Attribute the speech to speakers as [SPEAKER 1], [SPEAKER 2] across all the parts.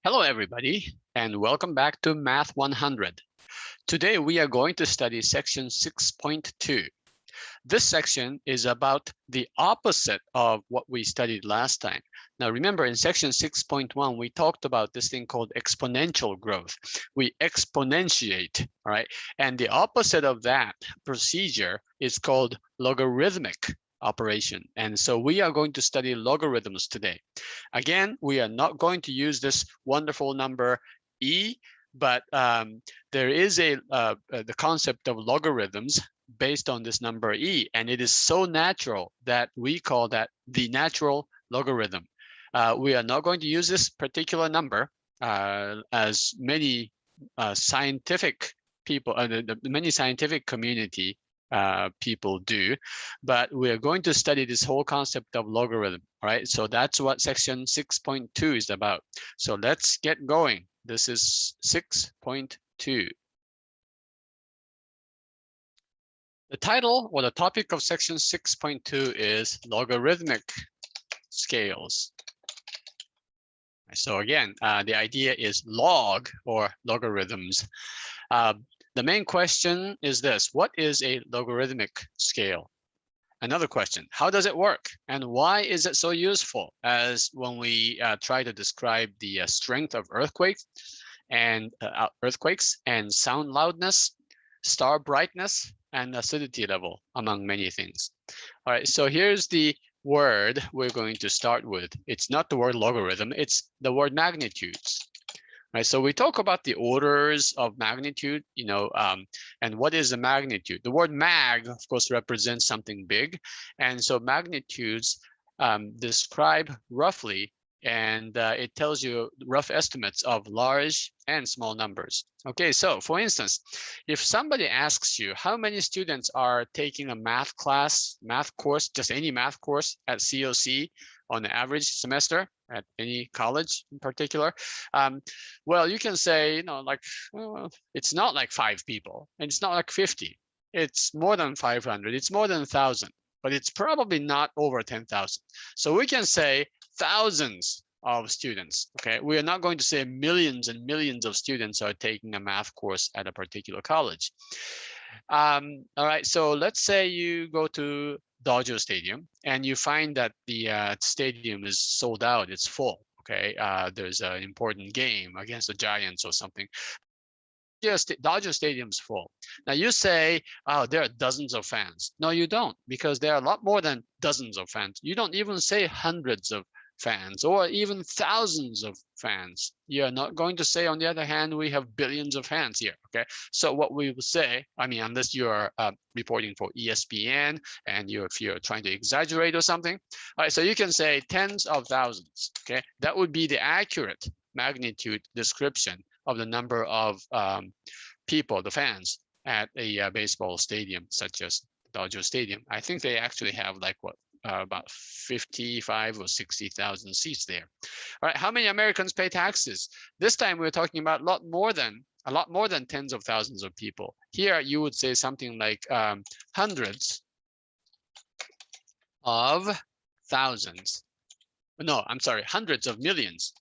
[SPEAKER 1] Hello, everybody, and welcome back to Math 100. Today, we are going to study section 6.2. This section is about the opposite of what we studied last time. Now, remember, in section 6.1, we talked about this thing called exponential growth. We exponentiate, all right? And the opposite of that procedure is called logarithmic operation. And so we are going to study logarithms today. Again, we are not going to use this wonderful number e, but there is the concept of logarithms based on this number e, and it is so natural that we call that the natural logarithm. We are not going to use this particular number as many scientific people, many scientific community people do, but we are going to study this whole concept of logarithm, right? So that's what section 6.2 is about. So let's get going. This is 6.2. The title or the topic of section 6.2 is logarithmic scales. So again, the idea is log or logarithms. The main question is this: what is a logarithmic scale? Another question: how does it work, and why is it so useful? As when we try to describe the strength of earthquakes and sound loudness, star brightness, and acidity level, among many things. All right, so here's the word we're going to start with. It's not the word logarithm, it's the word magnitudes. Right, so we talk about the orders of magnitude, and what is the magnitude? The word mag, of course, represents something big. And so magnitudes describe roughly, and it tells you rough estimates of large and small numbers. Okay, so for instance, if somebody asks you how many students are taking a math course, just any math course at COC on the average semester at any college in particular, well, you can say, it's not like 5 people, and it's not like 50. It's more than 500. It's more than 1,000, but it's probably not over 10,000. So we can say thousands of students. Okay, we are not going to say millions and millions of students are taking a math course at a particular college. All right, so let's say you go to Dodger Stadium and you find that the stadium is sold out, it's full. Okay, there's an important game against the Giants or something. Dodger Stadium's full. Now you say, oh, there are dozens of fans. No, you don't, because there are a lot more than dozens of fans. You don't even say hundreds of fans or even thousands of fans. You're not going to say, on the other hand, we have billions of fans here. Okay, so what we would say, unless you are reporting for ESPN and if you're trying to exaggerate or something, all right, so you can say tens of thousands. Okay, that would be the accurate magnitude description of the number of people, the fans, at a baseball stadium such as Dodger Stadium. I think they actually have about 55 or 60,000 seats there. All right, how many Americans pay taxes? This time we're talking about a lot more than tens of thousands of people. Here you would say something like hundreds of thousands. No, I'm sorry, hundreds of millions.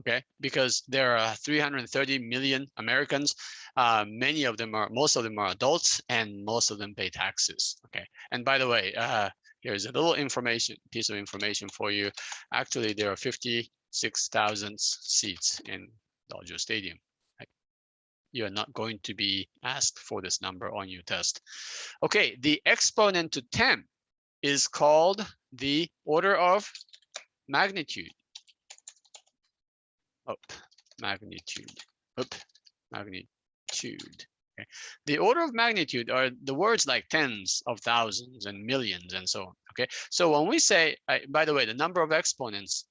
[SPEAKER 1] Okay, because there are 330 million Americans. Most of them are adults, and most of them pay taxes. Okay, and by the way, here's a little piece of information for you. Actually, there are 56,000 seats in Dodger Stadium. Right? You're not going to be asked for this number on your test. Okay, the exponent to 10 is called the order of magnitude. Magnitude. Okay. The order of magnitude are the words like tens of thousands and millions and so on. Okay, so when we say, by the way, the number of exponents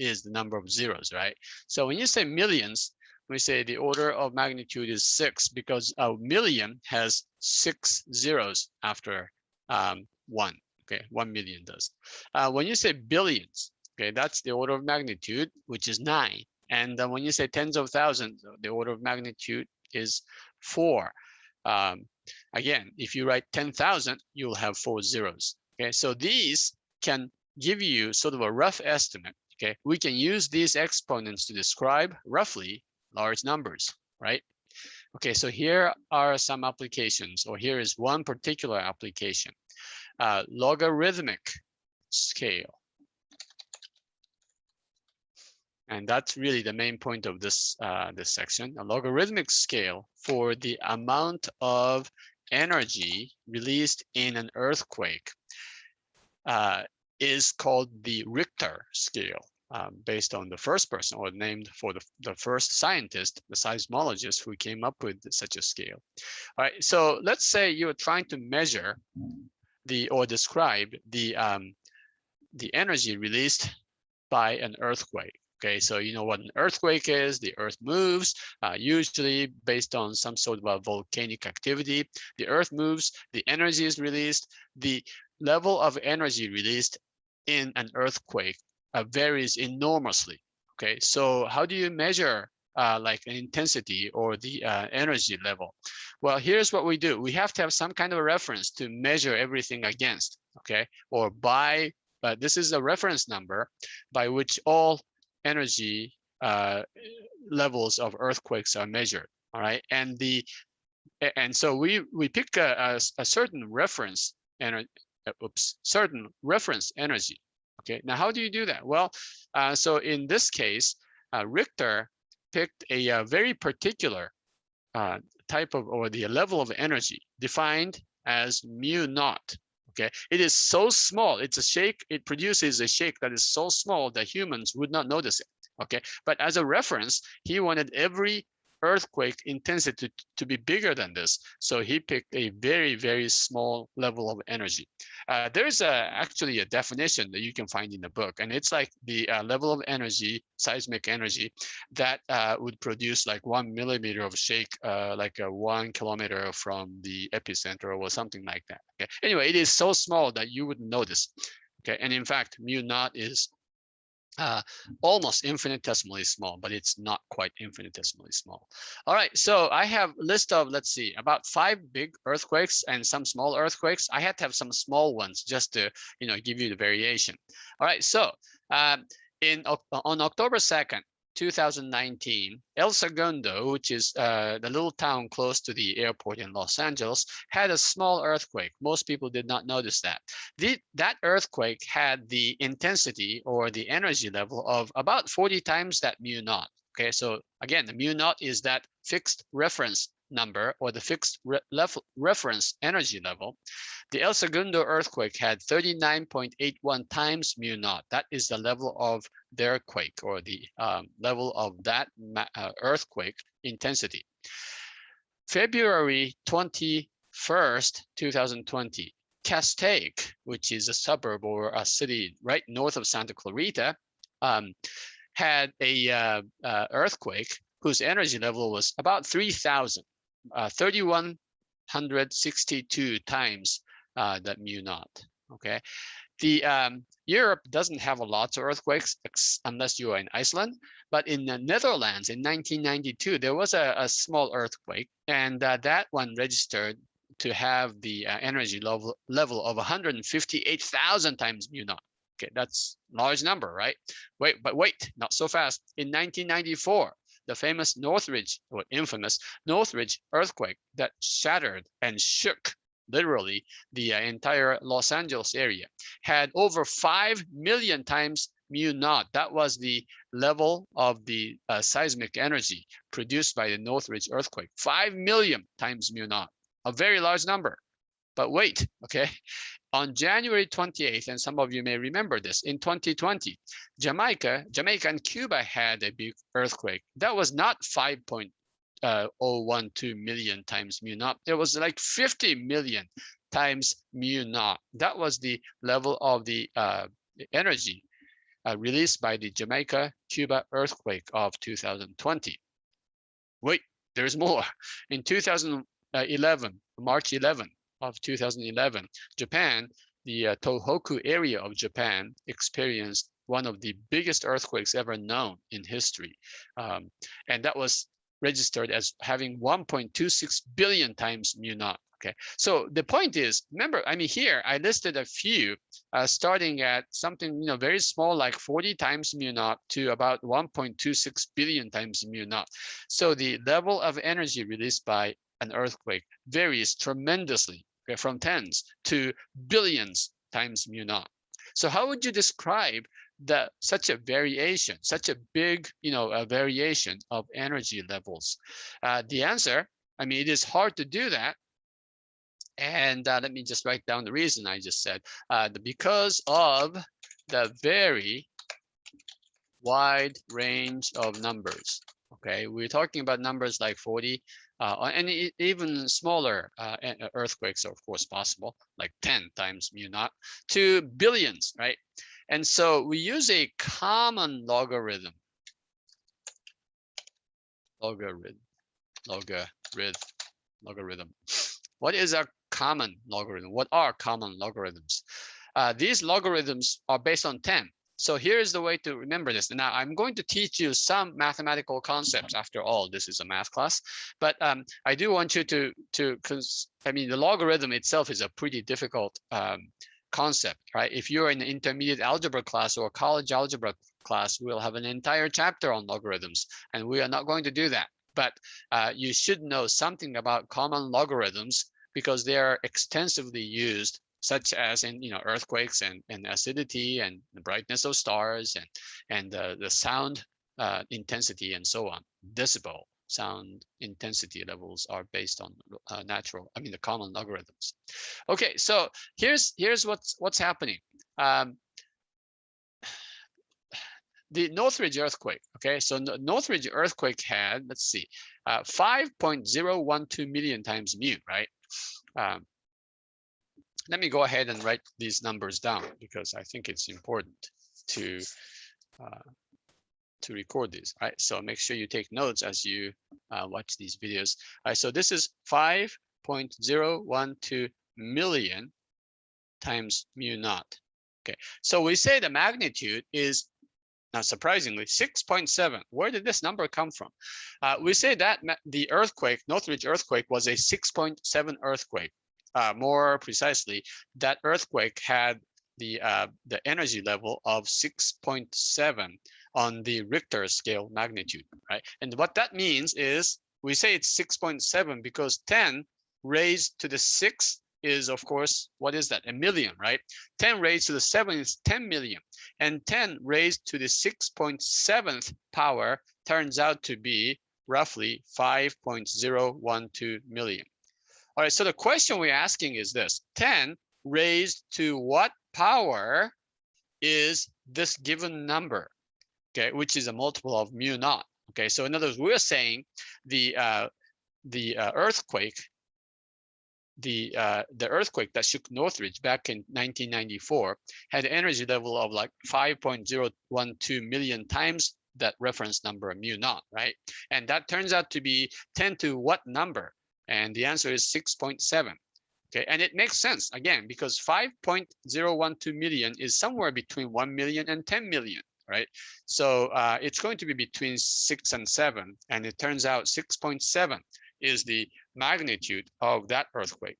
[SPEAKER 1] is the number of zeros, right? So when you say millions, we say the order of magnitude is 6, because a million has 6 zeros after 1. Okay, 1 million does. When you say billions, okay, that's the order of magnitude, which is 9. And when you say tens of thousands, the order of magnitude is 4. Again, if you write 10,000, you'll have 4 zeros. Okay, so these can give you sort of a rough estimate. Okay, we can use these exponents to describe roughly large numbers, right? Okay, so here are some applications, or here is one particular application, logarithmic scale. And that's really the main point of this, this section. A logarithmic scale for the amount of energy released in an earthquake is called the Richter scale, based on the first person, or named for the first scientist, the seismologist who came up with such a scale. All right, so let's say you're trying to measure or describe the energy released by an earthquake. Okay, so you know what an earthquake is. The earth moves, usually based on some sort of a volcanic activity. The earth moves, the energy is released. The level of energy released in an earthquake varies enormously. Okay, so how do you measure like an intensity or the energy level? Well, here's what we do. We have to have some kind of a reference to measure everything against, okay, or by, but this is a reference number by which all energy levels of earthquakes are measured. All right, and so we pick a certain reference energy, certain reference energy. Okay, now how do you do that? Well, so in this case, Richter picked a very particular type of, or the level of energy defined as mu naught. Okay, it is so small, it's a shake, it produces a shake that is so small that humans would not notice it. Okay, but as a reference, he wanted every earthquake intensity to be bigger than this. So he picked a very, very small level of energy. There's actually a definition that you can find in the book, and it's like the level of energy, seismic energy, that would produce like 1 millimeter of shake, like 1 kilometer from the epicenter or something like that. Okay. Anyway, it is so small that you wouldn't notice. Okay, and in fact, mu naught is almost infinitesimally small, but it's not quite infinitesimally small. All right, so I have a list of, let's see, about 5 big earthquakes and some small earthquakes. I had to have some small ones just to, you know, give you the variation. All right, so on October 2nd, 2019, El Segundo, which is the little town close to the airport in Los Angeles, had a small earthquake. Most people did not notice that. That earthquake had the intensity or the energy level of about 40 times that mu naught. Okay, so again, the mu naught is that fixed reference number, or the fixed reference energy level. The El Segundo earthquake had 39.81 times mu naught. That is the level of their quake, or the level of that earthquake intensity. February 21st, 2020, Castaic, which is a suburb or a city right north of Santa Clarita, had a earthquake whose energy level was about 3,000, 3,162 times that mu naught. Okay, the Europe doesn't have a lot of earthquakes unless you are in Iceland, but in the Netherlands in 1992 there was a small earthquake, and that one registered to have the energy level of 158,000 times mu naught. Okay, that's a large number, right? But wait, not so fast. In 1994, the famous Northridge, or infamous Northridge earthquake that shattered and shook literally the entire Los Angeles area had over 5 million times mu naught. That was the level of the seismic energy produced by the Northridge earthquake. 5 million times mu naught, a very large number. But wait, okay. On January 28th, and some of you may remember this, in 2020, Jamaica and Cuba had a big earthquake. That was not 5.012 million times mu naught. It was like 50 million times mu naught. That was the level of the energy released by the Jamaica-Cuba earthquake of 2020. Wait, there's more. In 2011, March 11, of 2011, Japan, the Tohoku area of Japan, experienced one of the biggest earthquakes ever known in history. And that was registered as having 1.26 billion times mu naught. Okay, so the point is, remember, I mean, here I listed a few starting at something very small, like 40 times mu naught to about 1.26 billion times mu naught. So the level of energy released by an earthquake varies tremendously, okay, from tens to billions times mu naught. So how would you describe such a variation, such a big variation of energy levels? The answer, I mean, it is hard to do that. And let me just write down the reason I just said. Because of the very wide range of numbers. Okay, we're talking about numbers like 40, and even smaller earthquakes are of course possible, like 10 times mu naught to billions, right? And so we use a common logarithm. Logarithm. What is a common logarithm? What are common logarithms? These logarithms are based on 10. So here's the way to remember this. Now I'm going to teach you some mathematical concepts. After all, this is a math class, but I do want you because I mean the logarithm itself is a pretty difficult concept, right? If you're in an intermediate algebra class or a college algebra class, we'll have an entire chapter on logarithms, and we are not going to do that. But you should know something about common logarithms because they are extensively used, such as in earthquakes and acidity and the brightness of stars and the sound intensity and so on. Decibel sound intensity levels are based on the common logarithms. Okay, so here's what's happening. The Northridge earthquake. Okay, so Northridge earthquake had, let's see, 5.012 million times mu, right? Let me go ahead and write these numbers down because I think it's important to record these. All right, so make sure you take notes as you watch these videos. All right, so this is 5.012 million times mu naught. Okay, so we say the magnitude is, not surprisingly, 6.7. Where did this number come from? We say that the earthquake, Northridge earthquake, was a 6.7 earthquake. More precisely, that earthquake had the energy level of 6.7 on the Richter scale magnitude, right? And what that means is we say it's 6.7 because 10 raised to the 6 is, of course, what is that? A million, right? 10 raised to the 7 is 10 million. And 10 raised to the 6.7th power turns out to be roughly 5.012 million. All right, so the question we're asking is this: 10 raised to what power is this given number? Okay, which is a multiple of mu naught. Okay, so in other words, we're saying the earthquake, the earthquake that shook Northridge back in 1994 had an energy level of like 5.012 million times that reference number mu naught, right? And that turns out to be 10 to what number? And the answer is 6.7. Okay, and it makes sense again because 5.012 million is somewhere between 1 million and 10 million, right? So it's going to be between 6 and 7, and it turns out 6.7 is the magnitude of that earthquake.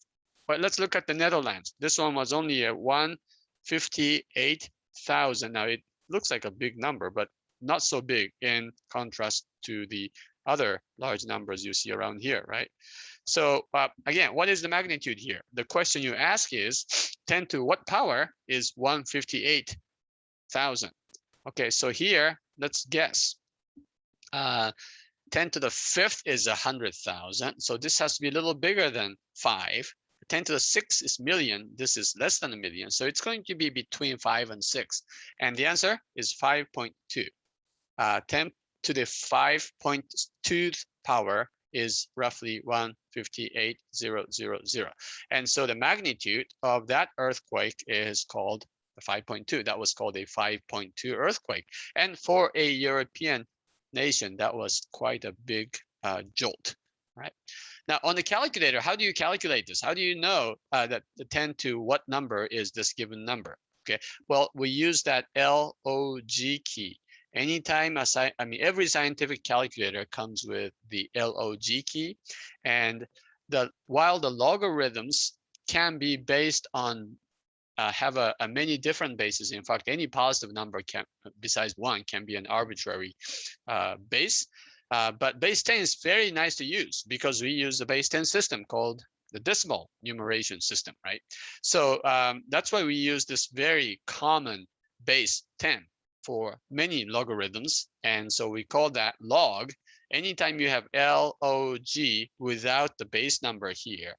[SPEAKER 1] But let's look at the Netherlands. This one was only a 158,000. Now it looks like a big number, but not so big in contrast to the other large numbers you see around here, right? So again, what is the magnitude here? The question you ask is 10 to what power is 158,000? Okay, so here, let's guess. 10 to the 5th is 100,000. So this has to be a little bigger than 5. 10 to the 6th is million. This is less than a million. So it's going to be between 5 and 6. And the answer is 5.2. 10 to the 5.2th power is roughly 158,000. And so the magnitude of that earthquake is called 5.2. That was called a 5.2 earthquake. And for a European nation, that was quite a big jolt, right? Now on the calculator, how do you calculate this? How do you know that the 10 to what number is this given number? Okay, well, we use that LOG key. Anytime every scientific calculator comes with the log key, and while the logarithms can be based on have a many different bases. In fact, any positive number can, besides 1, can be an arbitrary base. But base 10 is very nice to use because we use the base 10 system called the decimal numeration system, right? So that's why we use this very common base 10 for many logarithms. And so we call that log. Anytime you have log without the base number here,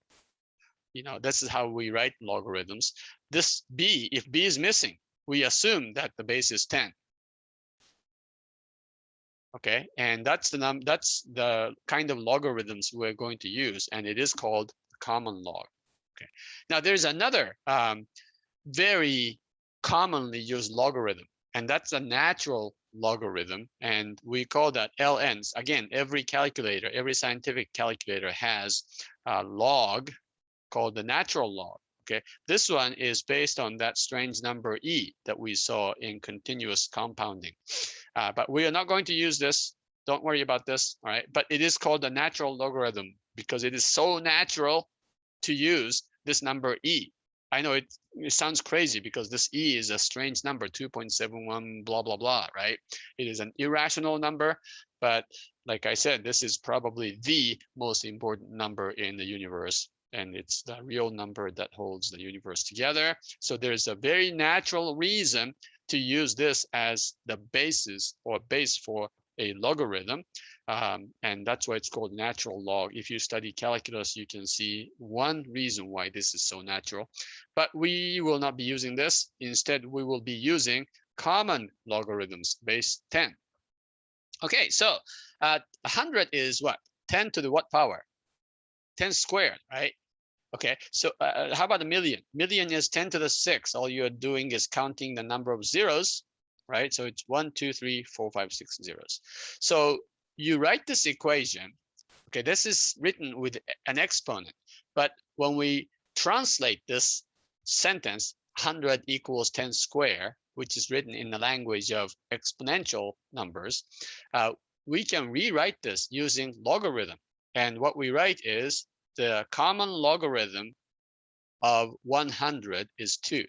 [SPEAKER 1] this is how we write logarithms. This b, if b is missing, we assume that the base is 10. Okay, and that's the kind of logarithms we're going to use, and it is called common log. Okay, now there's another very commonly used logarithm, and that's a natural logarithm, and we call that ln's. Again, every scientific calculator has a log called the natural log. Okay, this one is based on that strange number e that we saw in continuous compounding. But we are not going to use this. Don't worry about this. All right, but it is called the natural logarithm because it is so natural to use this number e. I know it sounds crazy because this e is a strange number, 2.71 blah blah blah, right? It is an irrational number, but like I said, this is probably the most important number in the universe, and it's the real number that holds the universe together. So there's a very natural reason to use this as the basis or base for a logarithm. And that's why it's called natural log. If you study calculus, you can see one reason why this is so natural. But we will not be using this. Instead, we will be using common logarithms, base 10. Okay, so 100 is what? 10 to the what power? 10 squared, right? Okay, so how about a million? Million is 10 to the 6. All you're doing is counting the number of zeros, right? So it's 1, 2, 3, 4, 5, 6 zeros. So you write this equation. Okay, this is written with an exponent. But when we translate this sentence, 100 equals 10 squared, which is written in the language of exponential numbers, we can rewrite this using logarithm. And what we write is the common logarithm of 100 is 2.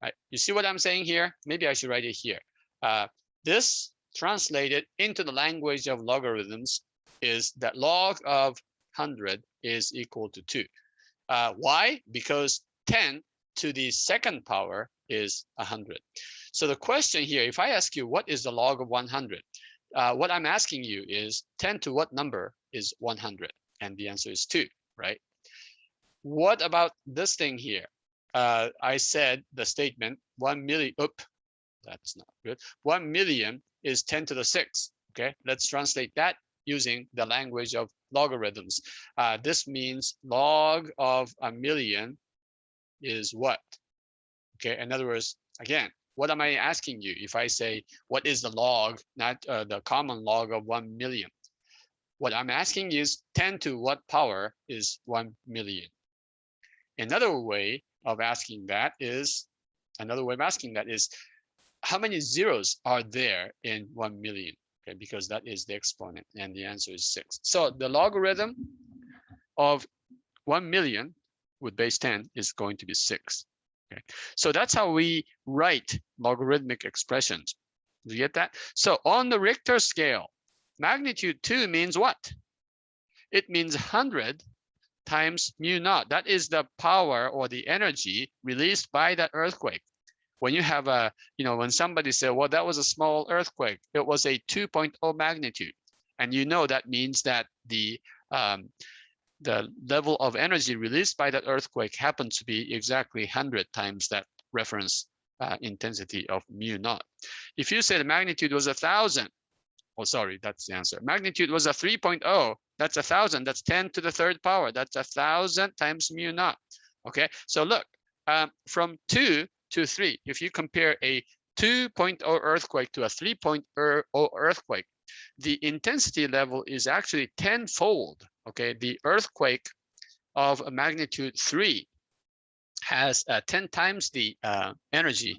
[SPEAKER 1] Right? You see what I'm saying here? Maybe I should write it here. This translated into the language of logarithms is that log of 100 is equal to 2. Why? Because 10 to the second power is 100. So the question here, if I ask you what is the log of 100, what I'm asking you is 10 to what number is 100? And the answer is 2. Right? What about this thing here? I said the statement 1 million. That's not good. 1 million is 10 to the 6. Okay, let's translate that using the language of logarithms. This means log of a million is what? Okay, in other words, again, what am I asking you? If I say what is the log, not the common log of 1 million? What I'm asking is 10 to what power is 1 million? Another way of asking that is how many zeros are there in 1 million? Okay, because that is the exponent, and the answer is 6. So the logarithm of 1 million with base 10 is going to be 6. Okay, so that's how we write logarithmic expressions. Do you get that? So on the Richter scale, magnitude 2 means what? It means 100 times mu naught. That is the power or the energy released by that earthquake. When you have a, when somebody said, well, that was a small earthquake, it was a 2.0 magnitude. And that means that the level of energy released by that earthquake happens to be exactly 100 times that reference intensity of mu naught. If you say the magnitude was 1,000, oh, sorry, that's the answer. Magnitude was a 3.0. That's 1,000. That's 10 to the third power. That's 1,000 times mu naught. Okay, so look, from 2 to 3, if you compare a 2.0 earthquake to a 3.0 earthquake, the intensity level is actually tenfold. Okay, the earthquake of a magnitude 3 has 10 times the energy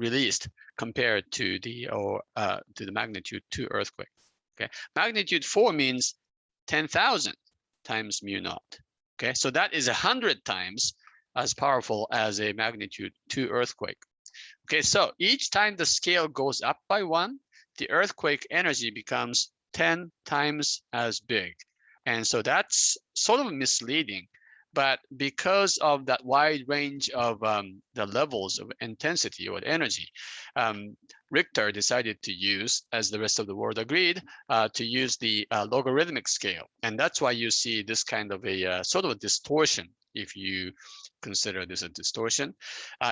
[SPEAKER 1] released compared to the magnitude 2 earthquake. Okay, magnitude 4 means 10,000 times mu naught. Okay, so that is 100 times as powerful as a magnitude 2 earthquake. Okay, so each time the scale goes up by 1, the earthquake energy becomes 10 times as big. And so that's sort of misleading. But because of that wide range of the levels of intensity or energy, Richter decided to use, as the rest of the world agreed, to use the logarithmic scale. And that's why you see this kind of a sort of a distortion, if you consider this a distortion.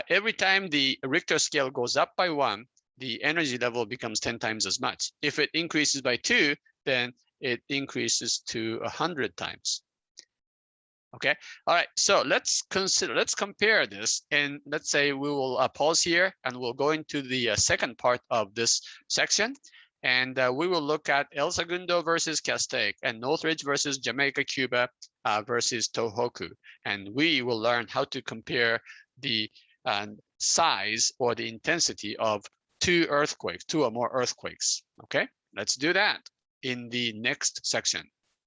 [SPEAKER 1] Every time the Richter scale goes up by 1, the energy level becomes 10 times as much. If it increases by 2, then it increases to 100 times. Okay, all right, so let's compare this, and let's say we will pause here and we'll go into the second part of this section, and we will look at El Segundo versus Castaic and Northridge versus Jamaica, Cuba versus Tohoku, and we will learn how to compare the size or the intensity of 2 earthquakes, 2 or more earthquakes. Okay, let's do that in the next section.